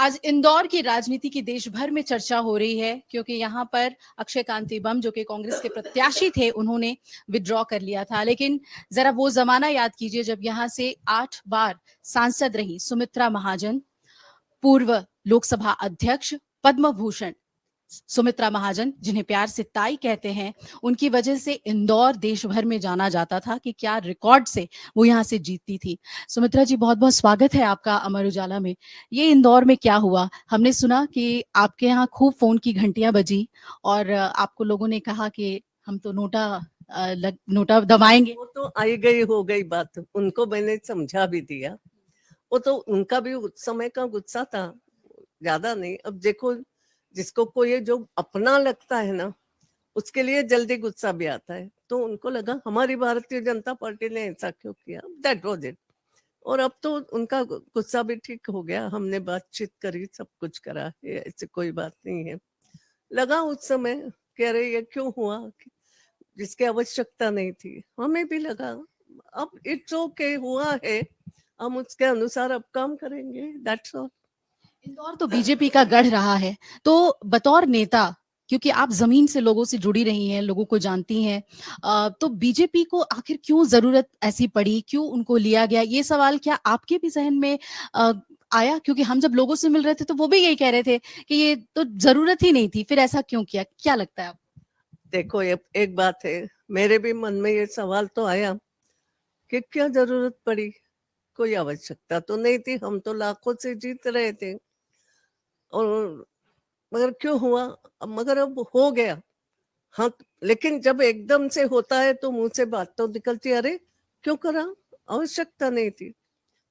आज इंदौर की राजनीति की देश भर में चर्चा हो रही है क्योंकि यहाँ पर अक्षय कांति बम जो कि कांग्रेस के प्रत्याशी थे उन्होंने विड्रॉ कर लिया था। लेकिन जरा वो जमाना याद कीजिए जब यहाँ से 8 बार सांसद रही सुमित्रा महाजन, पूर्व लोकसभा अध्यक्ष पद्म भूषण सुमित्रा महाजन, जिन्हें प्यार से ताई कहते हैं, उनकी वजह से इंदौर देश भर में जाना जाता था कि क्या रिकॉर्ड से वो यहाँ से जीतती थी। सुमित्रा जी, बहुत बहुत स्वागत है आपका अमर उजाला में। ये इंदौर में क्या हुआ? हमने सुना कि आपके यहाँ खूब फोन की घंटियां बजी और आपको लोगों ने कहा कि हम तो नोटा दबाएंगे। वो तो आई गई हो गई बात, उनको मैंने समझा भी दिया। वो तो उनका भी उस समय का गुस्सा था, ज्यादा नहीं। अब देखो, जिसको कोई जो अपना लगता है ना, उसके लिए जल्दी गुस्सा भी आता है। तो उनको लगा हमारी भारतीय जनता पार्टी ने ऐसा क्यों किया, दैट वाज इट। और अब तो उनका गुस्सा भी ठीक हो गया, हमने बातचीत करी, सब कुछ करा है, ऐसी कोई बात नहीं है। लगा उस समय कह रहे ये क्यों हुआ, जिसकी आवश्यकता नहीं थी, हमें भी लगा। अब इट्स ओके, हुआ है, हम उसके अनुसार अब काम करेंगे, दैट्स ऑल। इंदौर तो बीजेपी का गढ़ रहा है, तो बतौर नेता, क्योंकि आप जमीन से लोगों से जुड़ी रही हैं, लोगों को जानती हैं, तो बीजेपी को आखिर क्यों जरूरत ऐसी पड़ी, क्यों उनको लिया गया? ये सवाल क्या आपके भी जहन में आया? क्योंकि हम जब लोगों से मिल रहे थे तो वो भी यही कह रहे थे कि ये तो जरूरत ही नहीं थी, फिर ऐसा क्यों किया? क्या लगता है आपको? देखो, एक बात है, मेरे भी मन में ये सवाल तो आया कि क्या जरूरत पड़ी, कोई आवश्यकता तो नहीं थी, हम तो लाखों से जीत रहे थे। और मगर क्यों हुआ, मगर अब हो गया। हाँ, लेकिन जब एकदम से होता है तो मुंह से बात तो निकलती, अरे क्यों करा, आवश्यकता नहीं थी,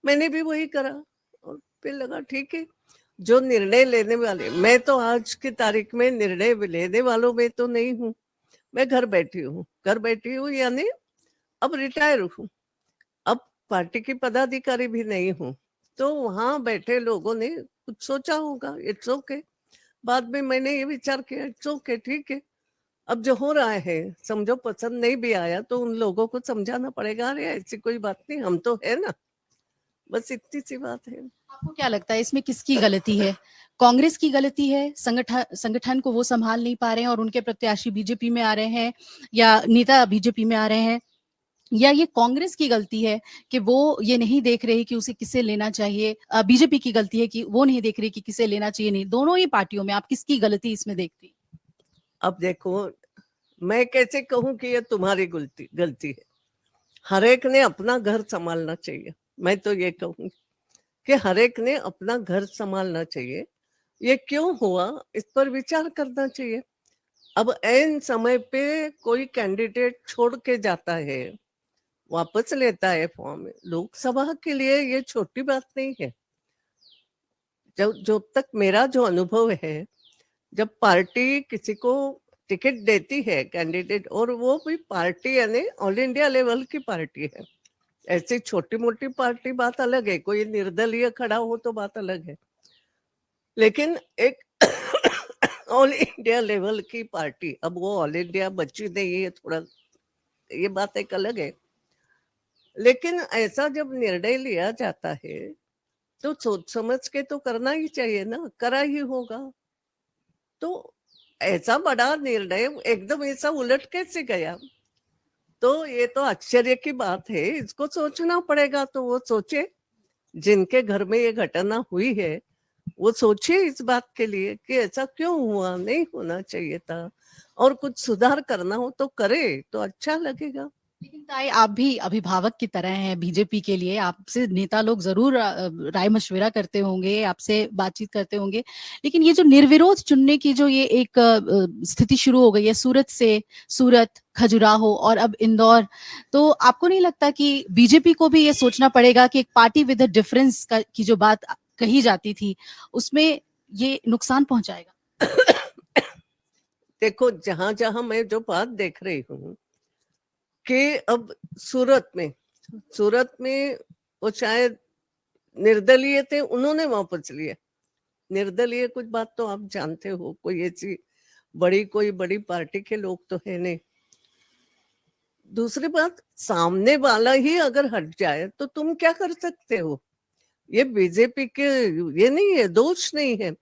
मैंने भी वही करा। और फिर लगा ठीक है, जो निर्णय लेने वाले, मैं तो आज की तारीख में निर्णय लेने वालों में तो नहीं हूँ, मैं घर बैठी हूँ, यानी अब रिटायर हूँ, अब पार्टी की पदाधिकारी भी नहीं हूँ। तो वहां बैठे लोगों ने कुछ सोचा होगा, इट्स ओके। बाद में मैंने ये विचार किया, इट्स ओके, ठीक है, अब जो हो रहा है, समझो पसंद नहीं भी आया तो उन लोगों को समझाना पड़ेगा, अरे ऐसी कोई बात नहीं, हम तो है ना, बस इतनी सी बात है। आपको क्या लगता है इसमें किसकी गलती है? कांग्रेस की गलती है, संगठन को वो संभाल नहीं पा रहे हैं और उनके प्रत्याशी बीजेपी में आ रहे हैं, या नेता बीजेपी में आ रहे हैं, या ये कांग्रेस की गलती है कि वो ये नहीं देख रही कि उसे किसे लेना चाहिए? बीजेपी की गलती है कि वो नहीं देख रही कि किसे लेना चाहिए? नहीं, दोनों ही पार्टियों में आप किसकी गलती इसमें देखती? अब देखो, मैं कैसे कहूं कि ये तुम्हारी गलती गलती है, हर एक ने अपना घर संभालना चाहिए। मैं तो ये कहूंगी कि हर एक ने अपना घर संभालना चाहिए। ये क्यों हुआ, इस पर विचार करना चाहिए। अब ऐन समय पे कोई कैंडिडेट छोड़ के जाता है, वापस लेता है फॉर्म, लोकसभा के लिए ये छोटी बात नहीं है। जो तक मेरा जो अनुभव है, जब पार्टी किसी को टिकट देती है कैंडिडेट, और वो भी पार्टी यानी ऑल इंडिया लेवल की पार्टी है, ऐसी छोटी मोटी पार्टी बात अलग है, कोई निर्दलीय खड़ा हो तो बात अलग है, लेकिन एक ऑल इंडिया लेवल की पार्टी, अब वो ऑल इंडिया बची नहीं है, थोड़ा ये बात एक अलग है। लेकिन ऐसा जब निर्णय लिया जाता है तो सोच समझ के तो करना ही चाहिए ना, करा ही होगा। तो ऐसा बड़ा निर्णय एकदम ऐसा उलट कैसे गया, तो ये तो आश्चर्य की बात है, इसको सोचना पड़ेगा। तो वो सोचे, जिनके घर में ये घटना हुई है, वो सोचे इस बात के लिए कि ऐसा क्यों हुआ, नहीं होना चाहिए था, और कुछ सुधार करना हो तो करे, तो अच्छा लगेगा। लेकिन ताई, आप भी अभिभावक की तरह हैं बीजेपी के लिए, आपसे नेता लोग जरूर राय मशविरा करते होंगे, आपसे बातचीत करते होंगे, लेकिन ये जो निर्विरोध चुनने की जो ये एक स्थिति शुरू हो गई है, सूरत, खजुराहो और अब इंदौर, तो आपको नहीं लगता कि बीजेपी को भी ये सोचना पड़ेगा कि एक पार्टी विद अ डिफरेंस की जो बात कही जाती थी, उसमें ये नुकसान पहुंचाएगा? देखो, जहां जहां मैं जो बात देख रही हूँ कि अब सूरत में वो शायद निर्दलीय थे, उन्होंने वापस लिया। निर्दलीय कुछ बात तो आप जानते हो, कोई ऐसी कोई बड़ी पार्टी के लोग तो है नहीं। दूसरी बात, सामने वाला ही अगर हट जाए तो तुम क्या कर सकते हो, ये बीजेपी के ये नहीं है, दोष नहीं है,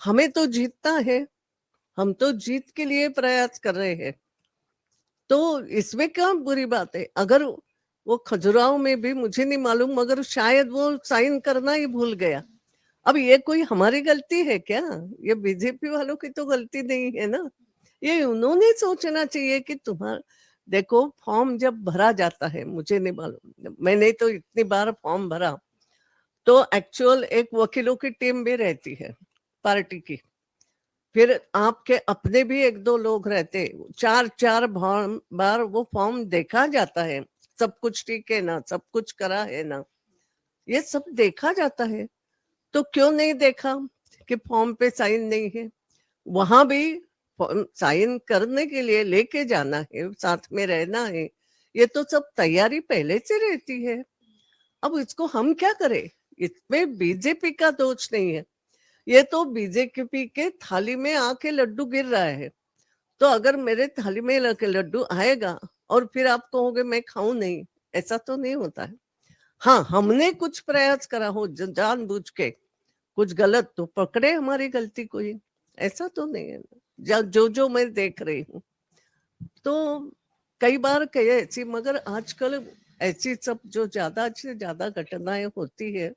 हमें तो जीतना है, हम तो जीत के लिए प्रयास कर रहे हैं, तो इसमें क्या बुरी बात है? अगर वो खजुराहो में भी मुझे नहीं मालूम, मगर शायद वो साइन करना ही भूल गया। अब ये कोई हमारी गलती है क्या? ये बीजेपी वालों की तो गलती नहीं है ना। ये उन्होंने सोचना चाहिए कि तुम्हारा देखो, फॉर्म जब भरा जाता है, मुझे नहीं मालूम, मैंने तो इतनी बार फॉर्म भरा, तो एक्चुअल एक वकीलों की टीम भी रहती है पार्टी की, फिर आपके अपने भी एक दो लोग रहते, चार चार बार वो फॉर्म देखा जाता है, सब कुछ ठीक है ना, सब कुछ करा है ना, ये सब देखा जाता है। तो क्यों नहीं देखा कि फॉर्म पे साइन नहीं है? वहां भी साइन करने के लिए लेके जाना है, साथ में रहना है, ये तो सब तैयारी पहले से रहती है। अब इसको हम क्या करें? इसमें बीजेपी का दोष नहीं है, ये तो बीजेपी के थाली में आके लड्डू गिर रहा है। तो अगर मेरे थाली में लड्डू आएगा और फिर आप कहोगे मैं खाऊं नहीं, ऐसा तो नहीं होता है। हाँ, हमने कुछ प्रयास करा हो जानबूझ के कुछ गलत, तो पकड़े हमारी गलती कोई, ऐसा तो नहीं है जो जो मैं देख रही हूँ। तो कई बार कहे ऐसी, मगर आजकल ऐसी सब जो ज्यादा से ज्यादा घटनाएं होती है,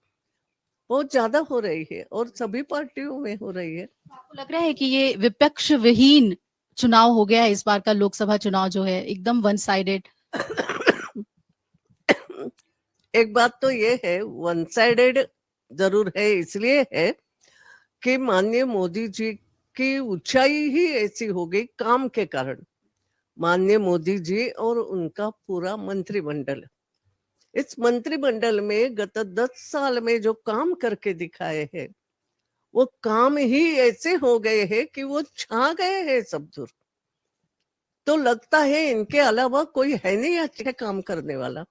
बहुत ज्यादा हो रही है और सभी पार्टियों में हो रही है। आपको लग रहा है कि ये विपक्ष विहीन चुनाव हो गया है इस बार का लोकसभा चुनाव जो है, एकदम वन साइडेड? एक बात तो ये है, वन साइडेड जरूर है, इसलिए है कि माननीय मोदी जी की ऊंचाई ही ऐसी हो गई काम के कारण। माननीय मोदी जी और उनका पूरा मंत्रिमंडल, इस मंत्रिमंडल में गत 10 साल में जो काम करके दिखाए हैं, वो काम ही ऐसे हो गए हैं कि वो छा गए हैं सब दूर। तो लगता है इनके अलावा कोई है नहीं अच्छे काम करने वाला,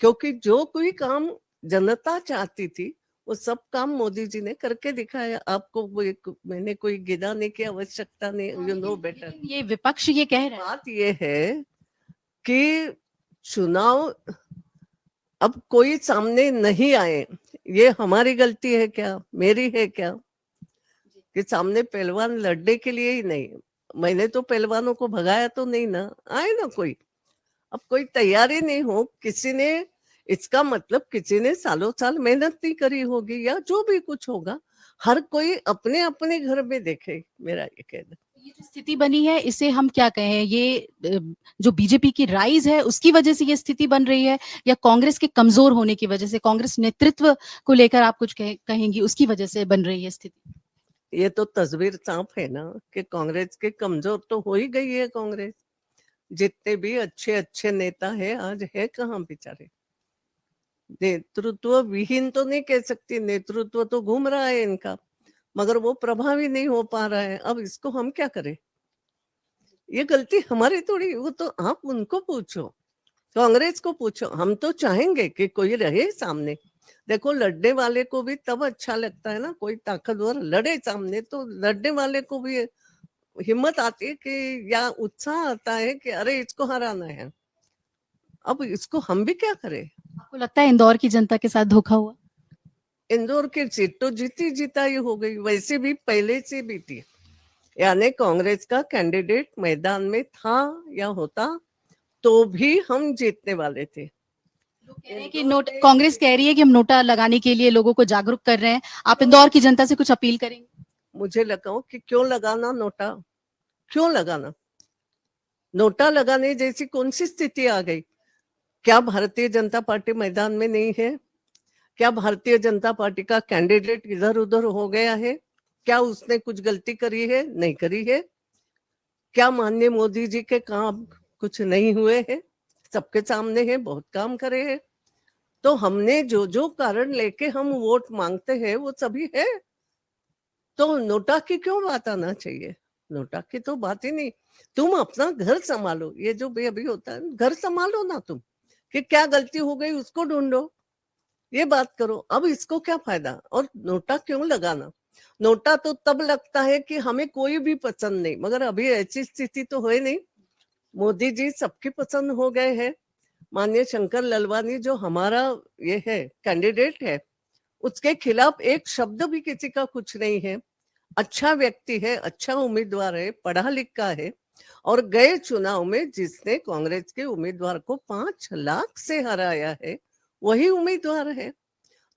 क्योंकि जो कोई काम जनता चाहती थी वो सब काम मोदी जी ने करके दिखाया। आपको मैंने कोई गिनाने की आवश्यकता नहीं, यू नो बेटर। लेकिन ये विपक्ष ये कह रहा है, बात ये है कि चुनाव अब कोई सामने नहीं आए, ये हमारी गलती है क्या, मेरी है क्या? कि सामने पहलवान लड़ने के लिए ही नहीं, मैंने तो पहलवानों को भगाया तो नहीं ना, आए ना कोई। अब कोई तैयारी नहीं हो किसी ने, इसका मतलब किसी ने सालों साल मेहनत नहीं करी होगी, या जो भी कुछ होगा, हर कोई अपने अपने घर में देखे, मेरा ये कहना। ये जो स्थिति बनी है इसे हम क्या कहें, ये जो बीजेपी की राइज है उसकी वजह से ये स्थिति बन रही है, या कांग्रेस के कमजोर होने की वजह से, कांग्रेस नेतृत्व को लेकर आप कुछ कहेंगी उसकी वजह से बन रही है स्थिति? ये तो तस्वीर साफ है ना कि कांग्रेस के कमजोर तो हो ही गई है कांग्रेस। जितने भी अच्छे अच्छे नेता है आज है कहाँ बेचारे? नेतृत्व विहीन तो नहीं कह सकती, नेतृत्व तो घूम रहा है इनका, मगर वो प्रभावी नहीं हो पा रहा है। अब इसको हम क्या करें? ये गलती हमारी थोड़ी, वो तो आप उनको पूछो, कांग्रेस को पूछो। हम तो चाहेंगे कि कोई रहे सामने। देखो, लड़ने वाले को भी तब अच्छा लगता है ना, कोई ताकतवर लड़े सामने, तो लड़ने वाले को भी हिम्मत आती है कि, या उत्साह आता है कि अरे इसको हराना है। अब इसको हम भी क्या करें? आपको लगता है इंदौर की जनता के साथ धोखा हुआ? इंदौर की सीट तो जीती जिताई हो गई, वैसे भी पहले से भी थी, यानी कांग्रेस का कैंडिडेट मैदान में था या होता तो भी हम जीतने वाले थे। लोग कह रहे हैं कि नोट, कांग्रेस कह रही है कि हम नोटा लगाने के लिए लोगों को जागरूक कर रहे हैं, आप इंदौर की जनता से कुछ अपील करेंगे? मुझे लगा कि क्यों लगाना नोटा, क्यों लगाना? नोटा लगाने जैसी कौन सी स्थिति आ गई? क्या भारतीय जनता पार्टी मैदान में नहीं है? क्या भारतीय जनता पार्टी का कैंडिडेट इधर उधर हो गया है? क्या उसने कुछ गलती करी है? नहीं करी है। क्या माननीय मोदी जी के काम कुछ नहीं हुए हैं? सबके सामने है, बहुत काम करे हैं। तो हमने जो जो कारण लेके हम वोट मांगते हैं वो सभी है, तो नोटा की क्यों बात आना चाहिए? नोटा की तो बात ही नहीं। तुम अपना घर संभालो, ये जो भी अभी होता है, घर संभालो ना तुम, कि क्या गलती हो गई उसको ढूंढो, ये बात करो। अब इसको क्या फायदा? और नोटा क्यों लगाना? नोटा तो तब लगता है कि हमें कोई भी पसंद नहीं, मगर अभी ऐसी स्थिति तो है नहीं, मोदी जी सबकी पसंद हो गए हैं। माननीय शंकर ललवानी जो हमारा ये है कैंडिडेट है, उसके खिलाफ एक शब्द भी किसी का कुछ नहीं है। अच्छा व्यक्ति है, अच्छा उम्मीदवार है, पढ़ा लिखा है, और गए चुनाव में जिसने कांग्रेस के उम्मीदवार को 5 लाख से हराया है, वही उम्मीदवार है।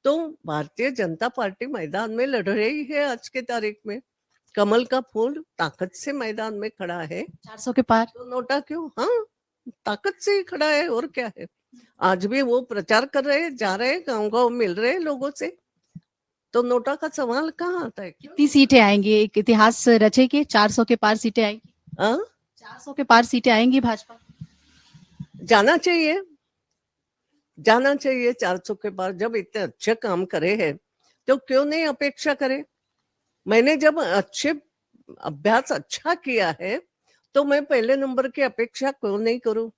तो भारतीय जनता पार्टी मैदान में लड़ रही है आज के तारीख में। कमल का फूल ताकत से मैदान में खड़ा है। 400 के पार। तो नोटा क्यों? हाँ, ताकत से ही खड़ा है, और क्या है। आज भी वो प्रचार कर रहे हैं, जा रहे हैं, गांव-गांव मिल रहे हैं लोगों से। तो नोटा का सवाल कहाँ आता है? कितनी सीटें आएंगी? एक इतिहास रचेंगे, 400 के पार सीटें आएंगी? हाँ, 400 के पार सीटें आएंगी भाजपा? जाना चाहिए, जाना चाहिए 400 के पार। जब इतने अच्छे काम करे हैं, तो क्यों नहीं अपेक्षा करे? मैंने जब अच्छे अभ्यास अच्छा किया है, तो मैं पहले नंबर की अपेक्षा क्यों नहीं करूं?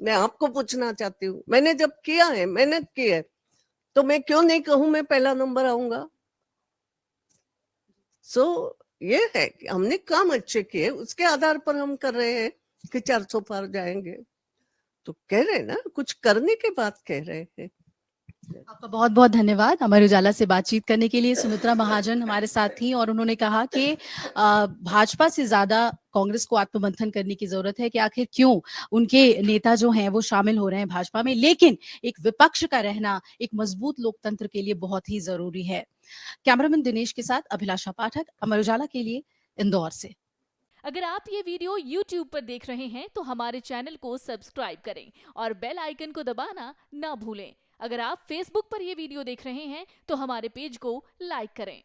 मैं आपको पूछना चाहती हूँ, मैंने जब किया है, मेहनत की है, तो मैं क्यों नहीं कहूं मैं पहला नंबर आऊंगा? सो ये है कि हमने काम अच्छे किए, उसके आधार पर हम कर रहे हैं कि 400 पार जाएंगे। तो कह रहे हैं ना, कुछ करने के बाद कह रहे हैं। आपका बहुत बहुत धन्यवाद अमर उजाला से बातचीत करने के लिए। सुमित्रा महाजन हमारे साथ थी और उन्होंने कहा कि भाजपा से ज्यादा कांग्रेस को आत्ममंथन करने की जरूरत है कि आखिर क्यों उनके नेता जो हैं वो शामिल हो रहे हैं भाजपा में, लेकिन एक विपक्ष का रहना एक मजबूत लोकतंत्र के लिए बहुत ही जरूरी है। कैमरामैन दिनेश के साथ अभिलाषा पाठक, अमर उजाला के लिए, इंदौर से। अगर आप ये वीडियो YouTube पर देख रहे हैं तो हमारे चैनल को सब्सक्राइब करें और बेल आइकन को दबाना ना भूलें। अगर आप Facebook पर ये वीडियो देख रहे हैं तो हमारे पेज को लाइक करें।